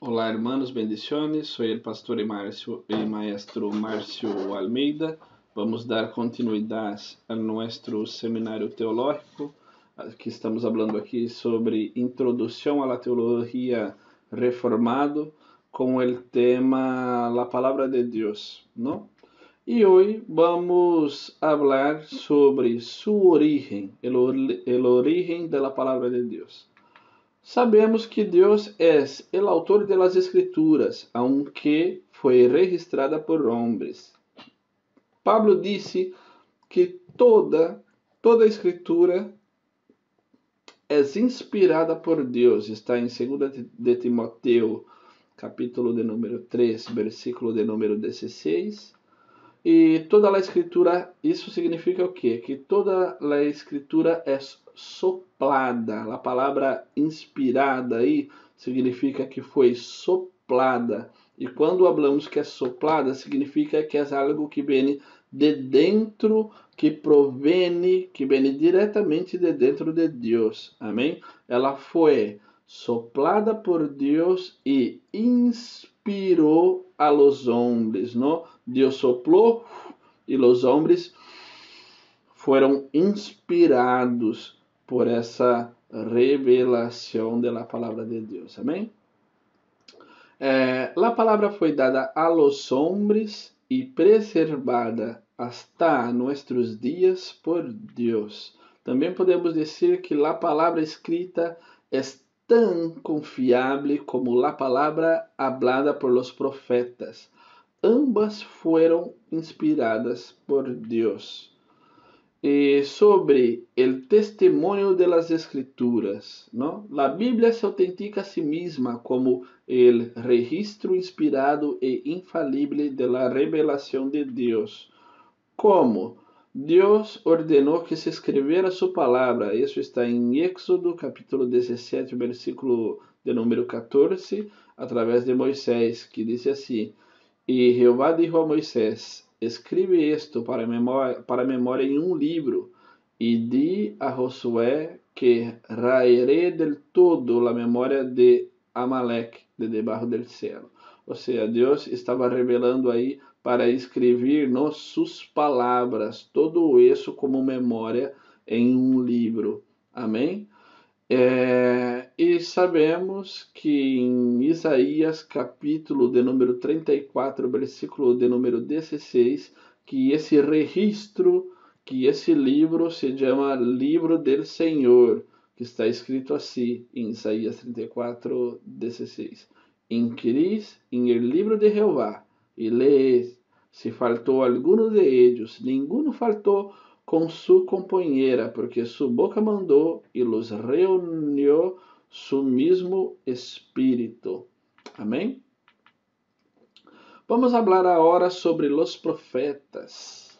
Olá, hermanos, bendiciones. Soy el pastor y maestro Márcio Almeida. Vamos dar continuidad a nuestro seminario teológico. Aqui estamos falando aqui sobre introdução à la teologia reformado com o tema La Palabra de Deus, não? E hoje vamos falar sobre su origen, el origen de la Palabra de Deus. Sabemos que Deus é o autor de las Escrituras, aunque foi registrada por homens. Pablo disse que toda Escritura é inspirada por Deus. Está em 2 de Timoteo, capítulo de número 3, versículo de número 16. E toda a Escritura, isso significa o quê? Que toda a Escritura é soplada. A palavra inspirada aí significa que foi soplada. E quando falamos que é soplada, significa que é algo que vem de dentro, que vem diretamente de dentro de Deus. Amém? Ela foi soplada por Deus e inspirou a los homens, não? Deus soplou e os homens foram inspirados por essa revelação da palavra de Deus. Amém? A palavra foi dada a los homens e preservada hasta nossos dias por Deus. Também podemos dizer que a palavra escrita é tão confiável como a palavra hablada por los profetas. Ambas foram inspiradas por Deus. Sobre o testemunho de las Escrituras, ¿no? La Biblia se autentica a sí misma como el registro inspirado e infalible de la revelación de Dios. Como Deus ordenou que se escrevera su palabra. Isso está em Éxodo, capítulo 17, versículo de número 14, através de Moisés, que diz assim: E Jeová dijo a Moisés: Escribe esto para memória em um livro, e di a Josué que raeré del todo a memória de Amalek de debaixo del cielo. Ou seja, Deus estava revelando aí para escrever suas palavras, todo isso como memória em um livro. Amém? E sabemos que em Isaías, capítulo de número 34, versículo de número 16, que esse registro, que esse livro se chama Livro del Senhor, que está escrito assim em Isaías 34, 16. Inquiris em el livro de Jeová e lees, se faltou alguno de ellos, ninguno faltou com sua companheira, porque sua boca mandou e los reuniu su mismo espírito. Amém? Vamos falar agora sobre los profetas.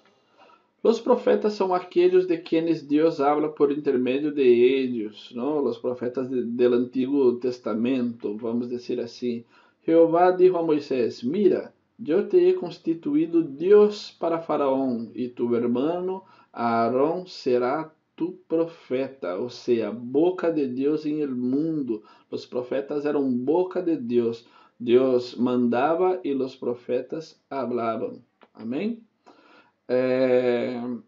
Los profetas são aqueles de quienes Deus habla por intermédio de ellos, ¿no? Los profetas del Antigo Testamento, vamos dizer assim. Jeová dijo a Moisés: Mira, eu te he constituído Deus para Faraón, e tu hermano Aarón será tu profeta, ou seja, boca de Deus em el mundo. Os profetas eram boca de Deus. Deus mandava e os profetas hablavam. Amém?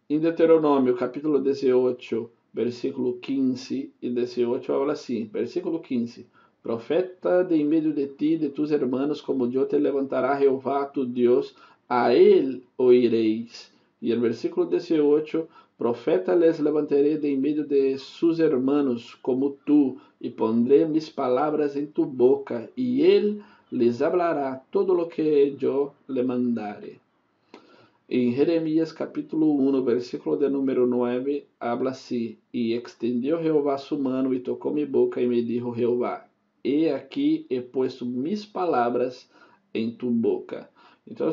Em Deuteronômio, capítulo 18, versículo 15 e 18, fala assim, versículo 15: Profeta de en medio de ti, de tus hermanos, como eu te levantará Jeová tu Deus, a él oiréis. E o versículo 18: Profeta les levantaré de en medio de sus hermanos, como tú, e pondré mis palabras en tu boca, e él les hablará todo lo que yo le mandare. Em Jeremias capítulo 1, versículo de número 9, habla assim: E extendió Jeová su mano e tocou mi boca e me dijo Jeová: He aqui he puesto mis palabras em tu boca. Então,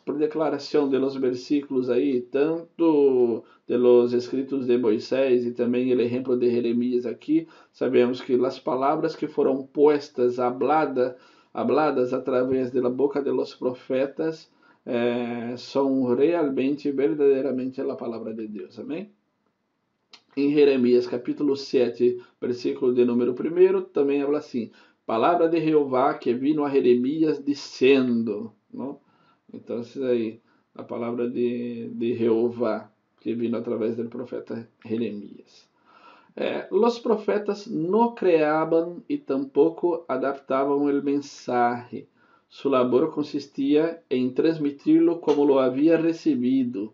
por declaração de los versículos aí, tanto de los escritos de Moisés e também o exemplo de Jeremias aqui, sabemos que as palavras que foram puestas, habladas através da boca de los profetas, são realmente, verdadeiramente a palavra de Deus. Amém? Em Jeremias capítulo 7, versículo de número 1, também habla assim: palavra de Jeová que vino a Jeremias dizendo, não? Então, isso aí, a palavra de Jeová que vino através do profeta Jeremias. Los profetas no creaban y tampoco adaptaban el mensaje. Su labor consistía en transmitirlo como lo había recibido.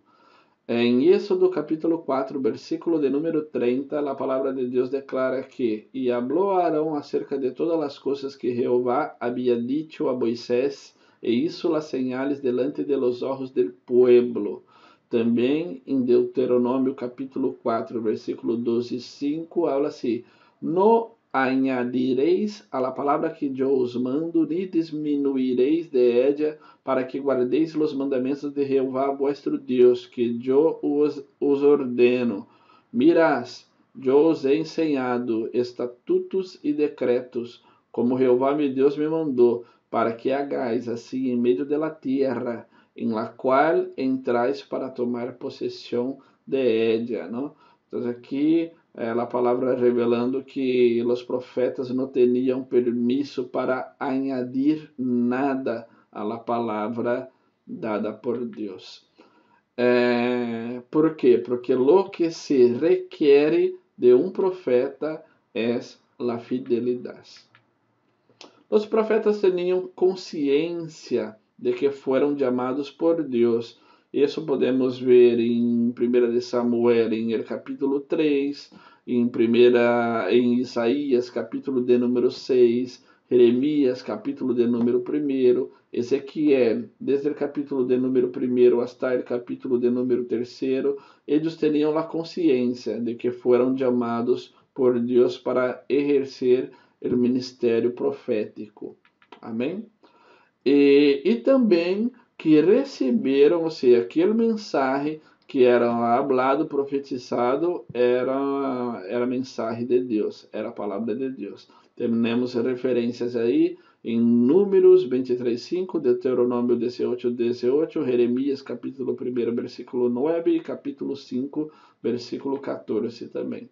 En Éxodo capítulo 4, versículo de número 30, la palabra de Dios declara que, y habló Aarón acerca de todas las cosas que Jehová había dicho a Moisés, e hizo las señales delante de los ojos del pueblo. Também em Deuteronômio capítulo 4, versículo 12 e 5, habla assim: No añadireis a la palavra que eu os mando, ni disminuireis de ella, para que guardeis os mandamentos de Jeová vuestro Deus, que eu os ordeno. Mirás, eu os he enseñado estatutos e decretos, como Jeová meu Deus me mandou, para que hagais assim em meio de la tierra, en la cual entrais para tomar posesión de ella, ¿no? Entonces aquí la palabra revelando que los profetas no tenían permiso para añadir nada a la palabra dada por Dios. ¿Por qué? Porque lo que se requiere de un profeta es la fidelidad. Los profetas tenían consciência de que foram chamados por Deus. Isso podemos ver em 1 de Samuel, em el capítulo 3, em Isaías, capítulo de número 6, Jeremias, capítulo de número 1, Ezequiel, desde o capítulo de número 1 hasta o capítulo de número 3, eles tinham a consciência de que foram chamados por Deus para exercer o ministério profético. Amém? E também que receberam, ou seja, aquele mensagem que era hablado, profetizado, era mensagem de Deus, era a palavra de Deus. Temos referências aí em Números 23:5, Deuteronômio 18:18, Jeremias capítulo 1, versículo 9 e capítulo 5, versículo 14 também.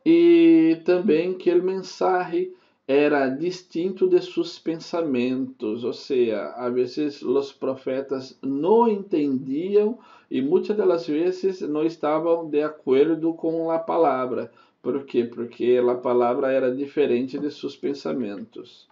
E também que o mensagem era distinto de seus pensamentos, ou seja, a vezes os profetas não entendiam e muitas das vezes não estavam de acordo com a palavra. Por quê? Porque a palavra era diferente de seus pensamentos.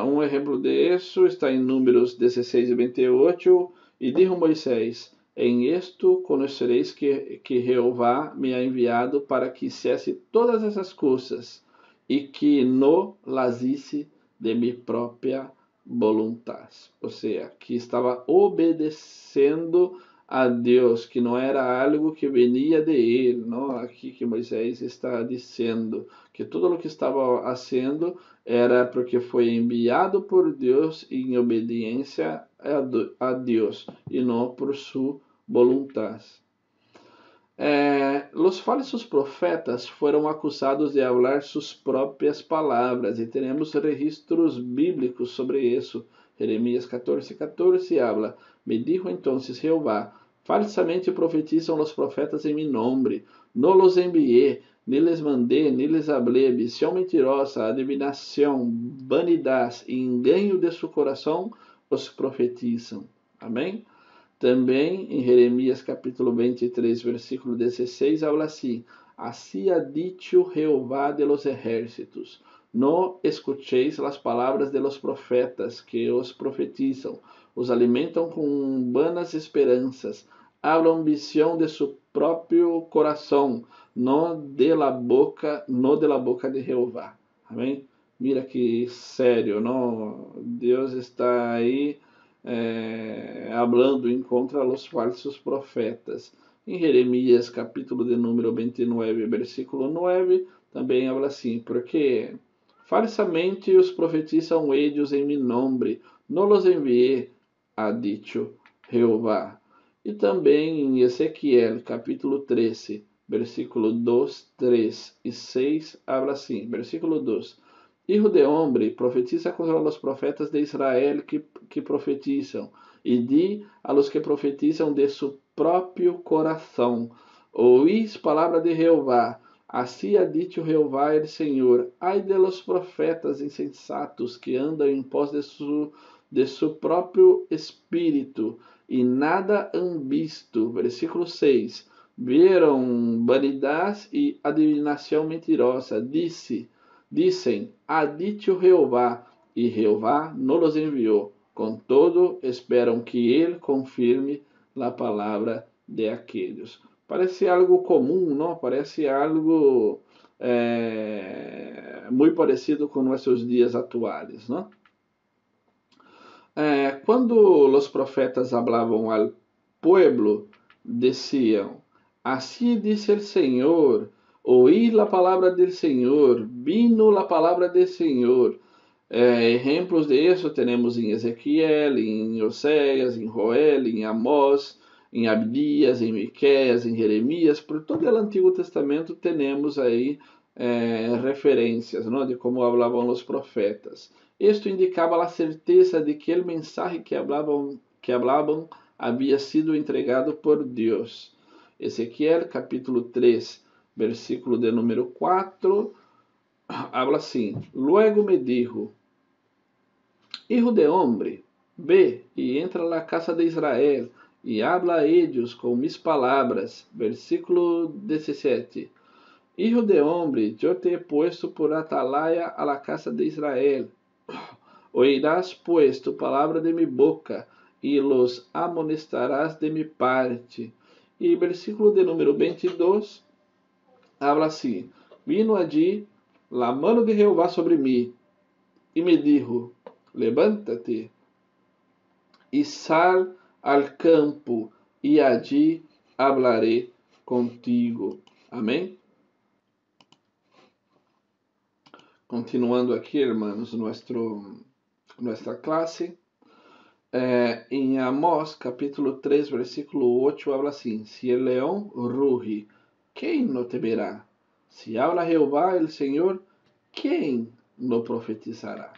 Um exemplo disso está em Números 16:28, e dijo Moisés: em isto conhecereis que Jeová me ha enviado para que hiciese todas essas coisas, e que no las hice de mi própria voluntade. Ou seja, que estava obedecendo a Deus, que não era algo que venia de ele, não? Aqui que Moisés está dizendo que tudo o que estava fazendo era porque foi enviado por Deus em obediência a Deus e não por sua voluntade. Os falsos profetas foram acusados de falar suas próprias palavras e temos registros bíblicos sobre isso. Jeremias 14:14 habla: Me dijo entonces Jehová: falsamente profetizam os profetas em mi nombre, no los envié, ni les mandé, ni les hablé, visión mentirosa, adivinação, vanidade e engaño de su coração os profetizam. Amém? Também em Jeremias capítulo 23, versículo 16, habla assim: Así ha dicho Jehová de los ejércitos, no escuchéis las palabras de los profetas que os profetizam, os alimentam com vanas esperanças, hablam visión de su próprio coração, no de la boca de Jehová. Amém? Mira que sério, não? Deus está aí hablando em contra los falsos profetas. Em Jeremias, capítulo de número 29, versículo 9, também habla assim: porque falsamente os profetizam ellos em mi nombre, no los envié, ha dicho Jehová. E também em Ezequiel, capítulo 13, versículo 2, 3 e 6, habla assim, versículo 2: Hijo de hombre, profetiza contra los profetas de Israel que profetizam, e di a los que profetizam de su próprio coração: Oís palavra de Jehová, Así ha dicho Jehová el Señor, ay de los profetas insensatos que andan en pos de su propio espíritu y nada han visto. Versículo 6. Vieron vanidad y adivinación mentirosa. Dicen, ha dicho Jehová, y Jehová no los envió. Con todo, esperam que ele confirme a palavra de aqueles. Parece algo comum, não? Parece algo muito parecido com nossos dias atuais, não? Quando os profetas hablavam ao pueblo, diziam: Assim diz o Senhor, oí a palavra del Senhor, vino a palavra del Senhor. Exemplos de isso temos em Ezequiel, em Oséias, em Joel, em Amós, em Abdias, em Miqueias, em Jeremias. Por todo o Antigo Testamento temos aí referências, não, de como falavam os profetas. Isto indicava a certeza de que o mensagem que hablavam havia sido entregado por Deus. Ezequiel, capítulo 3, versículo de número 4, habla assim: Luego me dijo, Hijo de hombre, ve y entra a la casa de Israel y habla a ellos con mis palabras. Versículo 17. Hijo de hombre, yo te he puesto por atalaya a la casa de Israel. Oirás pues tu palabra de mi boca y los amonestarás de mi parte. Y versículo de número 22 habla así: Vino allí la mano de Jehová sobre mí y me dijo: Levántate y sal al campo y allí hablaré contigo. Amém? Continuando aqui, hermanos, nuestra clase. Em Amós, capítulo 3, versículo 8, habla assim: Si el león ruge, ¿quién no temerá? Si habla Jehová el Señor, ¿quién no profetizará?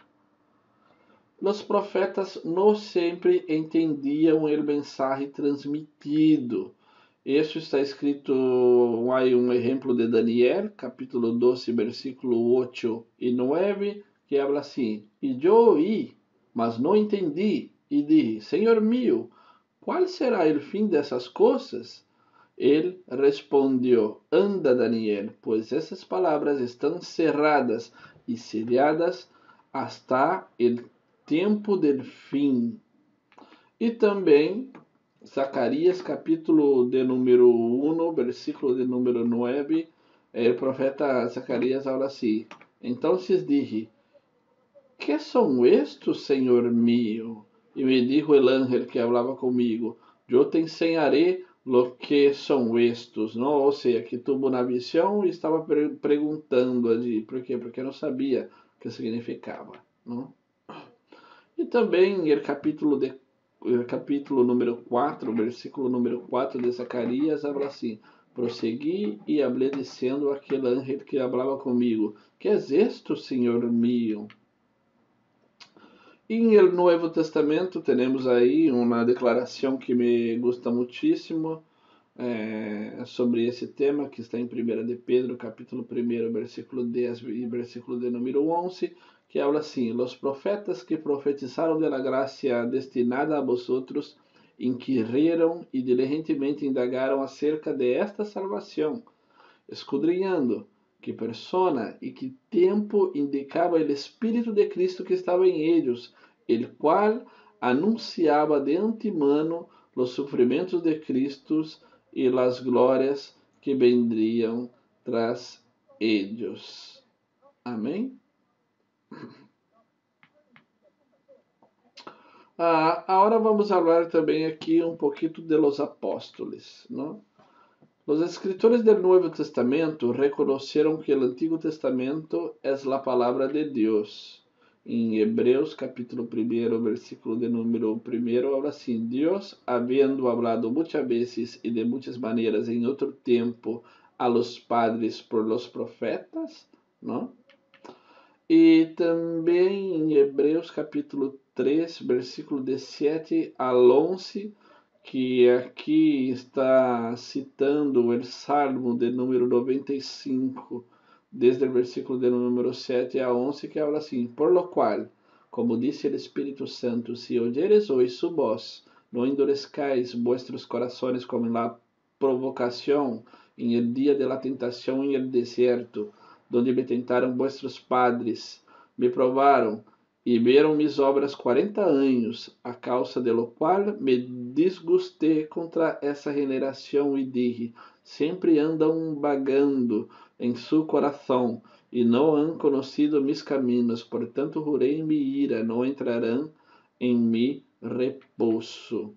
Os profetas não sempre entendiam o mensagem transmitido. Isso está escrito, aí um exemplo de Daniel, capítulo 12, versículo 8 e 9, que habla assim: E eu ouí, mas não entendi, e disse: Senhor meu, qual será o fim dessas coisas? Ele respondeu: Anda, Daniel, pois essas palavras estão cerradas e selladas hasta el tempo del fim. E também Zacarias, capítulo de número 1, versículo de número 9, o profeta Zacarias habla assim: Então dije, que são estos, Senhor mío? E me dijo el ángel que hablaba comigo: Eu te enseñaré lo que são estos, não? Ou seja, que tuvo uma visão e estava perguntando allí. Por quê? Porque não sabia o que significava, não? E também o capítulo número 4, versículo número 4 de Zacarias, habla assim: Prossegui e hablé dizendo aquele ángel que hablava comigo: Que es esto, Senhor mío? E no Novo Testamento temos aí uma declaração que me gusta muitíssimo sobre esse tema, que está em 1 de Pedro, capítulo 1, versículo 10 e versículo de número 11, que habla assim: Los profetas que profetizaram de la gracia destinada a vosotros inquiriram e diligentemente indagaram acerca de esta salvação, escudriñando que persona e que tempo indicava o Espírito de Cristo que estava em eles, el qual anunciava de antemano os sofrimentos de Cristo e as glórias que vendriam tras ellos. Amém? Agora vamos falar também aqui um pouquinho de los apóstolos, não? Os escritores do Novo Testamento reconheceram que o Antigo Testamento é a palavra de Deus. Em Hebreus, capítulo 1, versículo de número 1, habla assim: Deus, havendo hablado muitas vezes e de muitas maneiras em outro tempo a los padres por los profetas, não? E também em Hebreus, capítulo 3, versículo de 7 al 11, que aqui está citando o Salmo de número 95, desde o versículo de número 7 a 11, que habla assim: por lo cual, como disse o Espírito Santo, si oyeres hoy su voz, no endurezcáis vuestros corazones como en la provocación, en el día de la tentación en el desierto, donde me tentaram vuestros padres, me provaram e viram mis obras 40 anos, a causa de lo qual me disgustei contra essa generação e dije, sempre andam vagando em su coração, e não han conocido mis caminos, portanto jurei em mi ira, não entrarão em mi repouso.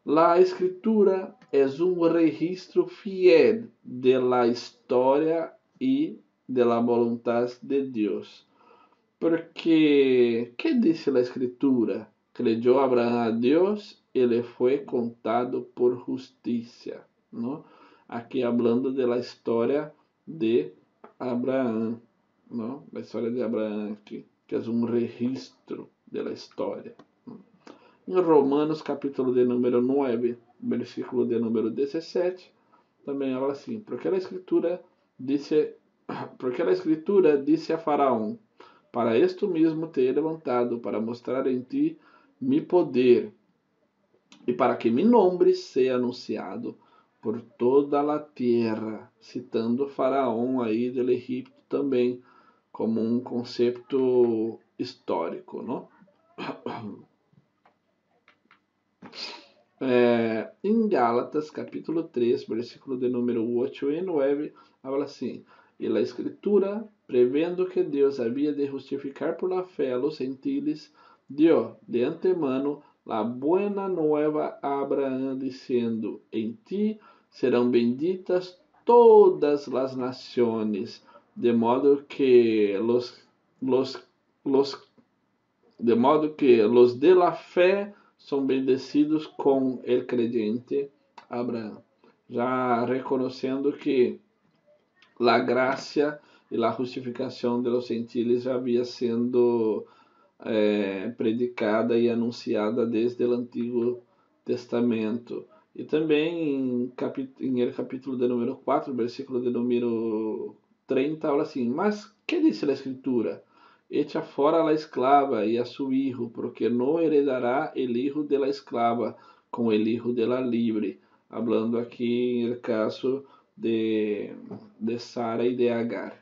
La escritura es un registro fiel de la historia y de la voluntad de Dios. Porque, ¿qué dice la escritura? Creyó Abraham a Dios y le fue contado por justicia, ¿no? Aquí hablando de la historia de Abraham, ¿no? La historia de Abraham aquí, que es un registro de la historia. Em Romanos, capítulo de número 9, versículo de número 17, também fala assim: porque a escritura disse a Faraó, para esto mesmo te he levantado, para mostrar em ti mi poder, e para que mi nombre seja anunciado por toda a terra, citando Faraó aí do Egito também, como um conceito histórico, não? Em Gálatas, capítulo 3, versículo de número 8 e 9, fala assim: e a escritura, prevendo que Deus havia de justificar por la fé a los gentiles, dio de antemano la buena nueva a Abraão, dizendo: em ti serão benditas todas as nações, de modo que los de la fé são bendecidos com el creyente Abraão, já reconhecendo que la gracia e la justificação de los gentiles já havia sendo predicada e anunciada desde o Antigo Testamento. E também em el capítulo de número 4, versículo de número 30, fala assim: mas que diz a Escritura? Echa fora a la esclava e a su hijo, porque no heredará el hijo de la esclava com el hijo de la libre. Hablando aqui no caso de Sara e de Agar.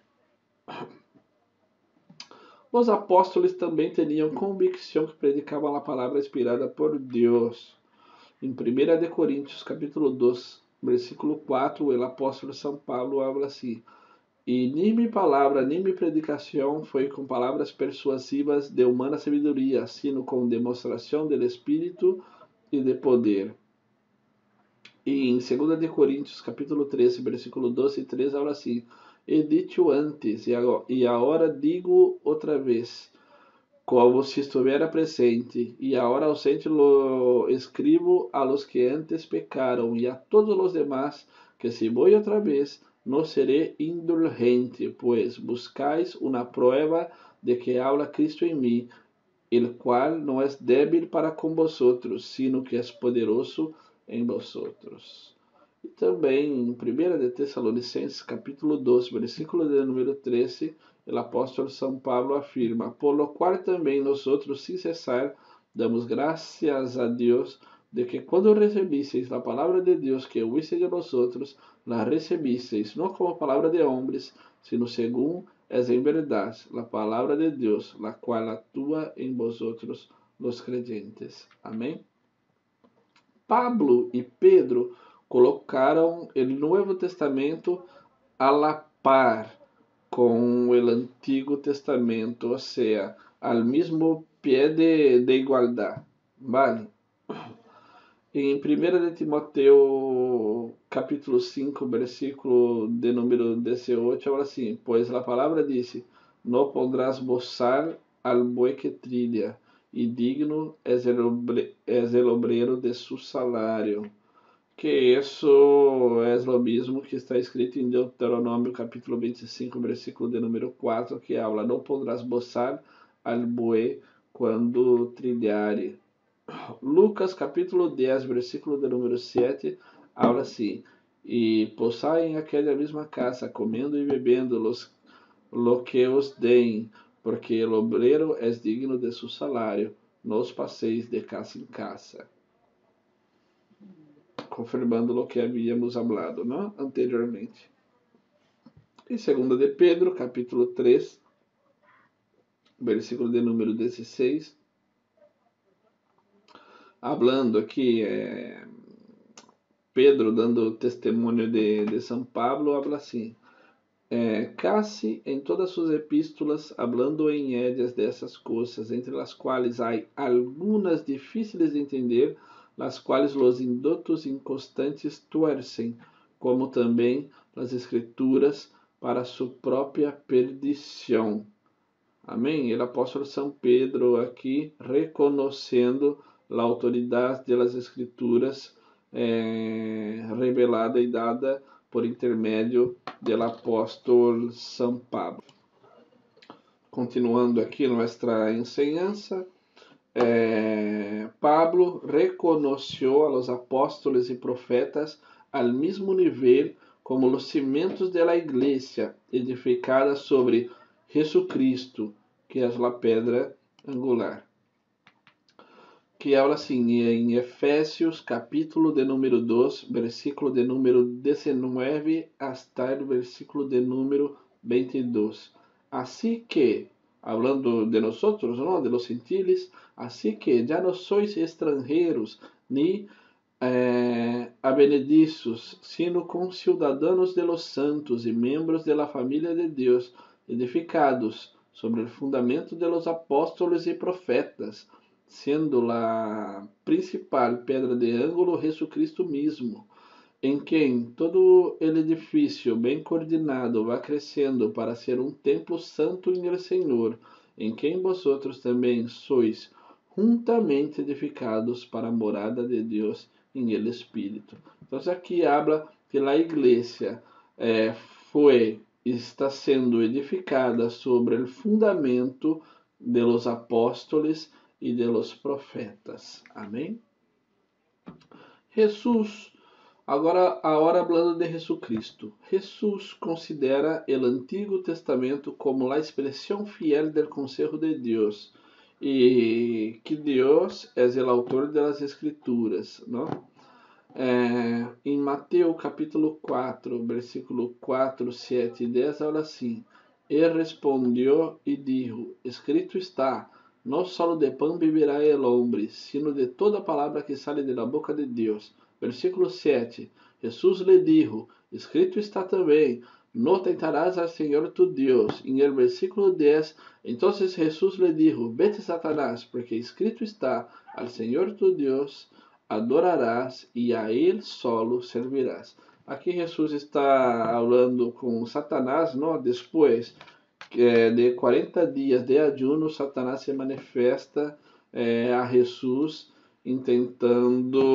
Os apóstolos também tinham convicção que predicavam a palavra inspirada por Deus. Em 1 de Coríntios, capítulo 2, versículo 4, o apóstolo São Paulo habla assim: e nem minha palavra, nem minha predicação foi com palavras persuasivas de humana sabedoria, sino com demonstração do Espírito e de poder. E em 2 de Coríntios, capítulo 13, versículo 12 e 13, habla assim: he dicho antes, e agora digo outra vez, como se estivera presente, e agora ausente lo escribo a los que antes pecaram, e a todos los demás, que se vou outra vez, no seré indulgente, pues buscáis una prueba de que habla Cristo en mí, el cual no es débil para con vosotros, sino que es poderoso em vosotros. E também em 1 de Tessalonicenses, capítulo 2, versículo de número 13, o apóstolo São Paulo afirma: por lo cual também nós outros, sem cessar, damos graças a Deus de que quando recebisteis a palavra de Deus que oíste de vosotros, la recebisteis não como palavra de homens, sino según es en verdade la palavra de Deus, la qual atua em vosotros los creyentes. Amém? Pablo e Pedro colocaram o Novo Testamento a la par com o Antigo Testamento, ou seja, al mesmo pé de igualdade. Vale? Em 1 de Timoteo, capítulo 5, versículo de número 18, fala assim: pois a palavra disse: no pondrás bozal al buey que trilha, e digno es el obrero de su salário. Que isso é o mesmo que está escrito em Deuteronômio, capítulo 25, versículo de número 4, que habla: não pondrás bozal al buey quando trilhare. Lucas capítulo 10, versículo de número 7, habla assim: e posai en aquella misma casa, comendo y bebendo lo que os deem, porque el obrero es digno de su salario. No os paseis de casa em casa. Confirmando o que havíamos hablado, ¿no? Anteriormente. Em 2 de Pedro, capítulo 3, versículo de número 16, hablando aqui, Pedro dando testemunho de São Pablo, habla assim: casi em todas sus epístolas, hablando em ellas dessas coisas, entre as quais há algunas difíceis de entender, las quais los indutos inconstantes tuercem, como também as escrituras para sua própria perdição. Amém? O apóstolo São Pedro aqui reconhecendo a autoridade das escrituras revelada e dada por intermédio do apóstolo São Pablo. Continuando aqui nossa enseñanza, Pablo reconheceu a los apóstolos e profetas al mismo nível como os cimentos de la iglesia, edificada sobre Jesucristo, que é a pedra angular. Que habla assim em Efésios, capítulo de número 2, versículo de número 19 hasta o versículo de número 22. Assim que, hablando de nosotros, ¿no? De los gentiles, así que ya no sois extranjeros ni advenedizos, sino conciudadanos de los santos y miembros de la familia de Dios, edificados sobre el fundamento de los apóstoles y profetas, sendo la principal pedra de ângulo Jesucristo mesmo, em quem todo el edifício bem coordenado vai crescendo para ser um templo santo em el Senhor, em quem vosotros também sois juntamente edificados para a morada de Deus em el Espírito. Então aqui habla que a igreja está sendo edificada sobre o fundamento de los apóstoles e de los profetas. Amém? Jesus, agora hablando de Jesucristo. Jesus considera o Antigo Testamento como a expressão fiel del consejo de Deus e que Deus é o autor das Escrituras, não? Em Mateus capítulo 4, versículo 4, 7 e 10, habla assim: Ele respondeu e dijo: Escrito está, no solo de pão vivirá el hombre, sino de toda palavra que sale de la boca de Deus. Versículo 7. Jesús le dijo: Escrito está também, no tentarás al Señor tu Dios. En el versículo 10, entonces Jesús le dijo: Vete, Satanás, porque escrito está, al Señor tu Dios adorarás e a Ele solo servirás. Aqui Jesus está falando com Satanás, não? Depois de 40 dias de ayuno, Satanás se manifesta a Jesus, intentando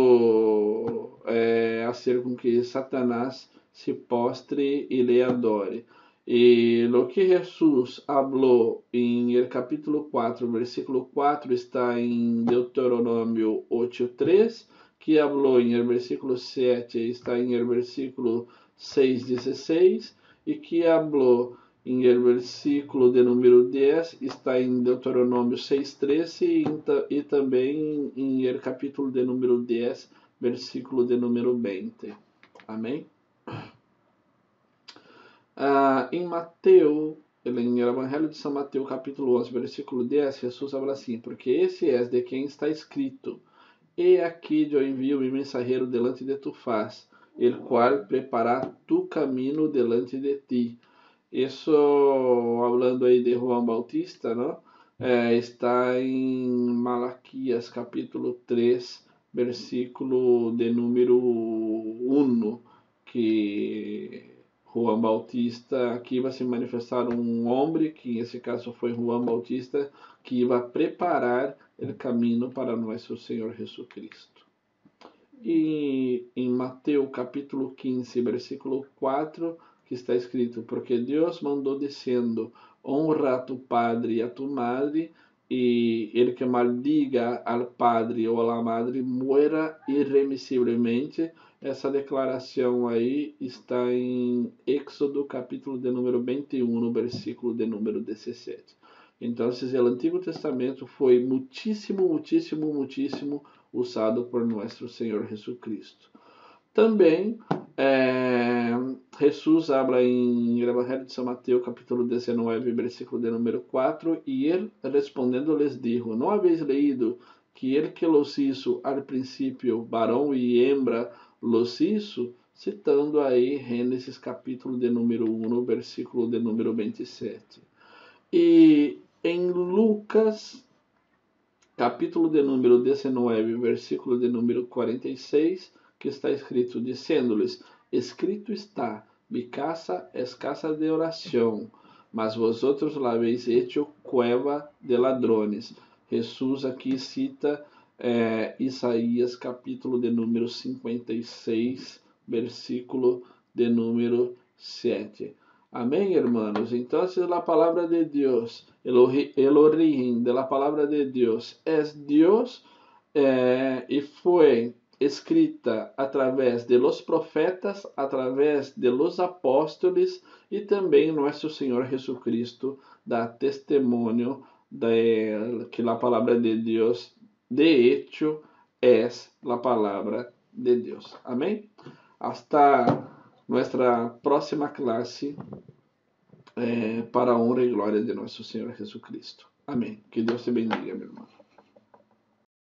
fazer com que Satanás se postre e lhe adore. E lo que Jesus falou em el capítulo 4, versículo 4, está em Deuteronômio 8:3, que falou em el versículo 7, está em el versículo 6:16, e que falou em el versículo de número 10, está em Deuteronômio 6:13 e também em el capítulo de número 10, versículo de número 20. Amém? Em Mateus, em Evangelho de São Mateus, capítulo 11, versículo 10, Jesus fala assim: Porque esse é de quem está escrito: E aqui eu envio mi mensajeiro delante de tu faz, el qual preparar tu caminho delante de ti. Isso, hablando aí de João Bautista, não? Está em Malaquias, capítulo 3, versículo de número 1, que João Bautista, aqui vai se manifestar um homem, que nesse caso foi João Bautista, que ia preparar o caminho para nosso Senhor Jesucristo. E em Mateus capítulo 15, versículo 4, que está escrito: Porque Deus mandou dizendo: Honra a tu padre e a tu madre, y el que maldiga al padre ou a la madre muera irremisivelmente. Essa declaração aí está em Éxodo, capítulo de número 21, no versículo de número 17. Então, o Antigo Testamento foi muitíssimo, muitíssimo, muitíssimo usado por nosso Senhor Jesucristo. Também, Jesus habla em Evangelho de São Mateus, capítulo 19, versículo de número 4, e ele, respondendo, les dijo: ¿No habéis leído que el que los hizo al principio, varón y hembra, los hizo? Citando aí Gênesis, capítulo de número 1, versículo de número 27. E em Lucas, capítulo de número 19, versículo de número 46, que está escrito, dizendo-lhes: escrito está, mi casa es casa de oração, mas vosotros la habéis hecho cueva de ladrones. Jesus aqui cita Isaías, capítulo de número 56, versículo de número 7. Amém, hermanos? Então, a palavra de Deus, el origen de la palabra de Deus es Deus, e foi escrita através de los profetas, através de los apóstolos, e também nosso Senhor Jesucristo dá testemunho de que a palavra de Deus, de hecho, es la palavra de Deus. Amém? Hasta nuestra próxima clase, para a honra e glória de nosso Senhor Jesucristo. Amém. Que Deus te bendiga, meu irmão.